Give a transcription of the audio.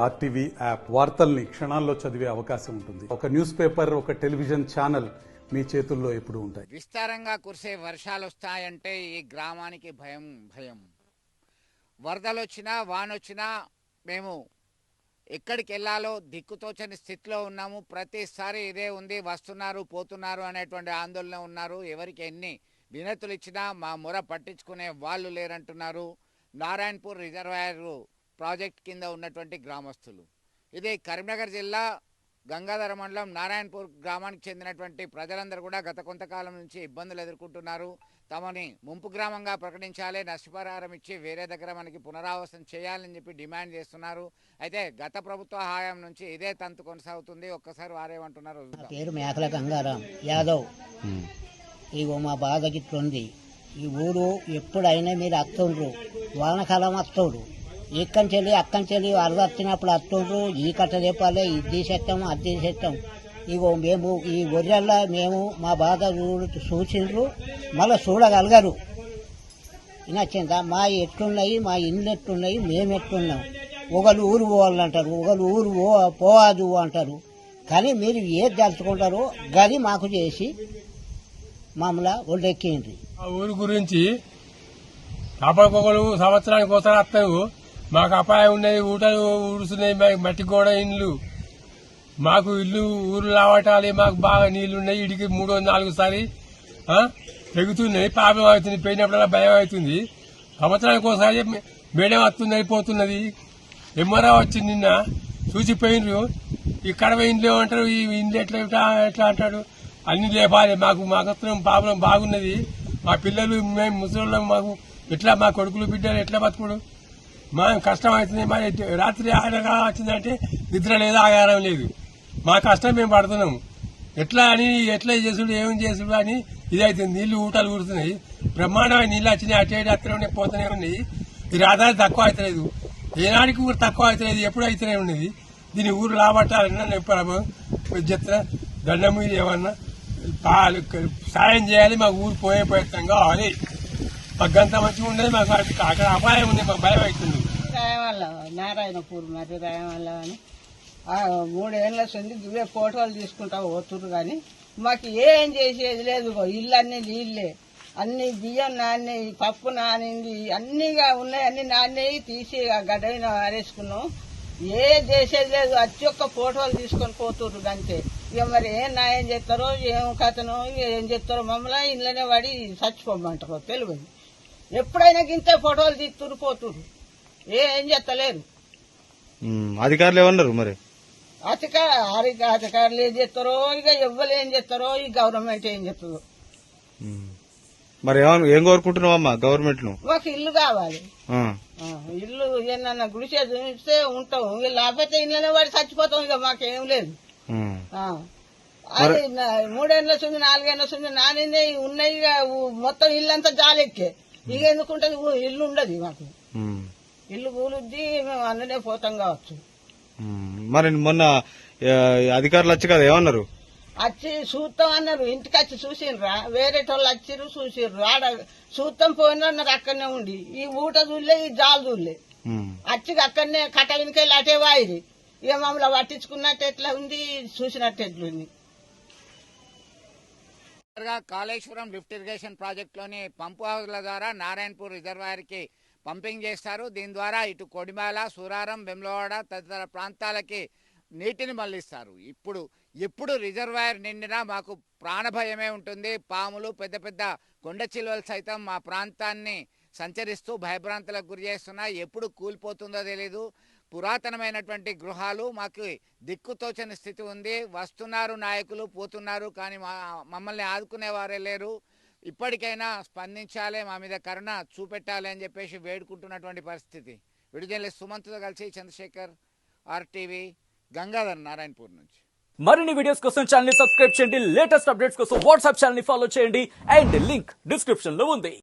RTV app వార్తల్ని క్షణాల్లో చదివే అవకాశం ఉంటుంది. ఒక న్యూస్ పేపర్, ఒక టెలివిజన్ ఛానల్ మీ చేతుల్లో ఎప్పుడూ ఉంటాయి. విస్తారంగా కురిసే వర్షాలు వస్తాయంటే ఈ గ్రామానికి భయం భయం. వరదలు వచ్చినా వానొచ్చినా మేము ఎక్కడికి వెళ్ళాలో దిక్కుతోచని స్థితిలో ఉన్నాము. ప్రతిసారి ఇదే ఉంది, వస్తున్నారు పోతున్నారు అనేటువంటి ఆందోళన ఉన్నారు. ఎవరికి ఎన్ని వినతులు ఇచ్చినా మా మొర పట్టించుకునే వాళ్ళు లేరంటున్నారు నారాయణపూర్ రిజర్వాయర్ ప్రాజెక్ట్ కింద ఉన్నటువంటి గ్రామస్తులు. ఇది కరీంనగర్ జిల్లా గంగాధర మండలం నారాయణపూర్ గ్రామానికి చెందినటువంటి ప్రజలందరూ కూడా గత కొంతకాలం నుంచి ఇబ్బందులు ఎదుర్కొంటున్నారు. తమని ముంపు గ్రామంగా ప్రకటించాలి, నష్టపరిహారం ఇచ్చి వేరే దగ్గర మనకి పునరావాసం చేయాలని చెప్పి డిమాండ్ చేస్తున్నారు. అయితే గత ప్రభుత్వ హయాం నుంచి ఇదే తంతు కొనసాగుతుంది. ఒక్కసారి వారేమంటున్నారు. పేరు మేకల గంగారాం యాదవ్. ఇగో మా బాధ గిట్లుంది. ఈ ఊరు ఎప్పుడైనా మీరు అత్తుండ్రు, వానకాలం అత్తుండ్రు, ఇక్కంచెల్లి అక్కంచెల్లి వరద వచ్చినప్పుడు అత్తుండ్రు. ఈ కట్ట చెప్పాలి, ఇది తీసేస్తాం అది తీసేస్తాం. ఇగో మేము ఈ గొర్రెల్లో మేము మా బాధ చూసిండ్రు, మళ్ళీ చూడగలగరు. నచ్చిందా? మా ఎట్లున్నాయి, మా ఇల్లు ఎట్లున్నాయి, మేము ఎట్లున్నాం. ఒకళ్ళు ఊరు పోవాలంటారు, ఒకళ్ళు ఊరు పోవద్దు అంటారు. కానీ మీరు ఏది తలుచుకుంటారో గది మాకు చేసి మామూలు ఒళ్ళెక్కిండ్రి. ఆ ఊరు గురించి కాపాడుకోగలు సంవత్సరానికి ఒకసారి వస్తావు. మాకు అపాయం ఉన్నది, ఊటలు ఊడుస్తున్నాయి, మట్టి గోడ ఇండ్లు. మాకు ఇల్లు ఊరు లావటాలి, మాకు బాగా నీళ్లు ఉన్నాయి. ఇడికి 3-4 సారి తెగుతున్నాయి, పాపం అవుతుంది, పోయినప్పుడల్లా భయం అవుతుంది. సంవత్సరానికి ఒకసారి మేడం వస్తున్నది పోతున్నది. ఎంఆర్ఓ వచ్చి నిన్న చూసిపోయినరు. ఈ కడవ ఇండ్లు ఏమంటారు, ఈ ఇండ్లు ఎట్లా అంటాడు. అన్ని లేపాలి, మాకు పాపం బాగున్నది. మా పిల్లలు మేము ముసలి మాకు ఎట్లా, మా కొడుకులు బిడ్డలు ఎట్లా బతుకుడు. మా కష్టం అవుతుంది. మా రాత్రి ఆగగా వచ్చిందంటే నిద్ర లేదు, ఆగారం లేదు. మా కష్టం మేము పడుతున్నాము. ఎట్లా చేసుడు ఏం చేసుడు అని ఇదైతుంది. నీళ్లు ఊటలు ఊడుతున్నాయి, బ్రహ్మాండమైన నీళ్ళు వచ్చినాయి. అటు అత్తనే పోతూనే ఉన్నాయి. ఇది ఆదాయం తక్కువ అవుతలేదు, ఏనాడికి ఊరు తక్కువ అవుతలేదు, ఎప్పుడు అవుతూనే ఉన్నది. దీన్ని ఊరు లాబట్టాలన్నా చెప్పాము. చెత్త దండం మీద ఏమన్నా సాయం చేయాలి. మాకు ఊరు పోయే ప్రయత్నం కావాలి. మాకంతా మంచిగా ఉండదు. మాకు అక్కడ అపాయం ఉంది, మాకు భయం అవుతుంది. రాయవల్ల నారాయణపూర్ మరి రాయవల్ల అని 3 ఏళ్ళ సంది దువ్వే ఫోటోలు తీసుకుంటా పోతురు. కానీ మాకు ఏం చేసేది లేదు. ఇల్లు అన్ని నీళ్ళే, అన్ని బియ్యం నాన్నే, పప్పు నానింది, అన్నిగా ఉన్నాయి. అన్ని నాన్నే తీసి గడ్డైన ఆరేసుకున్నాం. ఏ చేసేది లేదు. అచ్చి ఒక్క ఫోటోలు తీసుకొని పోతుర్రు అంతే. ఇక మరి ఏం న్యాయం చేస్తారో ఏం కథనో ఏం చేస్తారో మమ్మల్ని ఇంట్లోనే పడి చచ్చిపోమంటారో తెలియదు. ఎప్పుడైనా గింతే ఫోటోలు తీస్తురు పోతురు, ఏం చేస్తలేరు. అధికారులు ఏమన్నారు మరి? అధికారులు ఏం చేస్తారో, ఇక ఎవ్వరు ఏం చేస్తారో, ఈ గవర్నమెంట్ ఏం చేస్తుందో. మరి ఏం కోరుకుంటున్నావమ్మా గవర్నమెంట్ ను? మాకు ఇల్లు కావాలి. ఇల్లు ఏమన్నా గుడిసే చూస్తే ఉంటాం, ఇక లేకపోతే ఇంట్లోనే పడి చచ్చిపోతాం. ఇక మాకేం లేదు. అది 3 ఏళ్ళ సుంది 4 ఏళ్ళ సుంది నానిందే ఉన్నాయి. ఇక మొత్తం ఇల్లంతా జాలెక్కే. ఇక ఎందుకుంటది, ఇల్లు ఉండదు మాకు. ఇల్లు కూలుద్ది, మేము అన్ననే పోతాం కావచ్చు. మరి మొన్న అధికారులు వచ్చి కదా ఏమన్నారు? వచ్చి చూస్తాం అన్నారు. ఇంటికి వచ్చి చూసిండ్రా, వేరే వాళ్ళు వచ్చిర్రు చూసిర్రు. ఆడ చూస్తాం పోయినా అన్నారు. అక్కడనే ఉండి ఈ ఊట చూడలే, ఈ జాలు చూడలే. వచ్చి అక్కడనే కట్టలినికెళ్ళి అటే వాయిరి. ఇక మమ్మల్ని పట్టించుకున్నట్టు ఎట్లా ఉంది, చూసినట్టు ఎట్లుంది. కాళేశ్వరం లిఫ్ట్ ఇరిగేషన్ ప్రాజెక్టులోని పంపు హౌజ్ల ద్వారా నారాయణపూర్ రిజర్వాయర్ కి పంపింగ్ చేస్తారు. దీని ద్వారా ఇటు కొడిమాల, సూరారం, వెమ్లవాడ తదితర ప్రాంతాలకి నీటిని మళ్లిస్తారు. ఎప్పుడు రిజర్వాయర్ నిండినా మాకు ప్రాణభయమే ఉంటుంది. పాములు, పెద్ద పెద్ద కొండ చిలువలు సైతం మా ప్రాంతాన్ని సంచరిస్తూ భయభ్రాంతులకు గురి చేస్తున్నా. ఎప్పుడు కూలిపోతుందో తెలీదు. పురాతనమైనటువంటి గృహాలు, మాకు దిక్కుతోచని స్థితి ఉంది. వస్తున్నారు నాయకులు, పోతున్నారు, కానీ మమ్మల్ని ఆదుకునేవారే లేరు. ఇప్పటికైనా స్పందించాలి, మా మీద కరుణ చూపెట్టాలి అని చెప్పేసి వేడుకుంటున్నటువంటి పరిస్థితి. విడుదల సుమంత్తో కలిసి చంద్రశేఖర్, ఆర్టీవీ, గంగాధర్, నారాయణపూర్ నుంచి. మరిన్ని వీడియోస్ కోసం ఛానల్ ని సబ్స్క్రైబ్ చేయండి. లేటెస్ట్ అప్డేట్స్ కోసం వాట్సాప్ ఛానల్ ని ఫాలో చేయండి. అండ్ లింక్ డిస్క్రిప్షన్ లో ఉంది.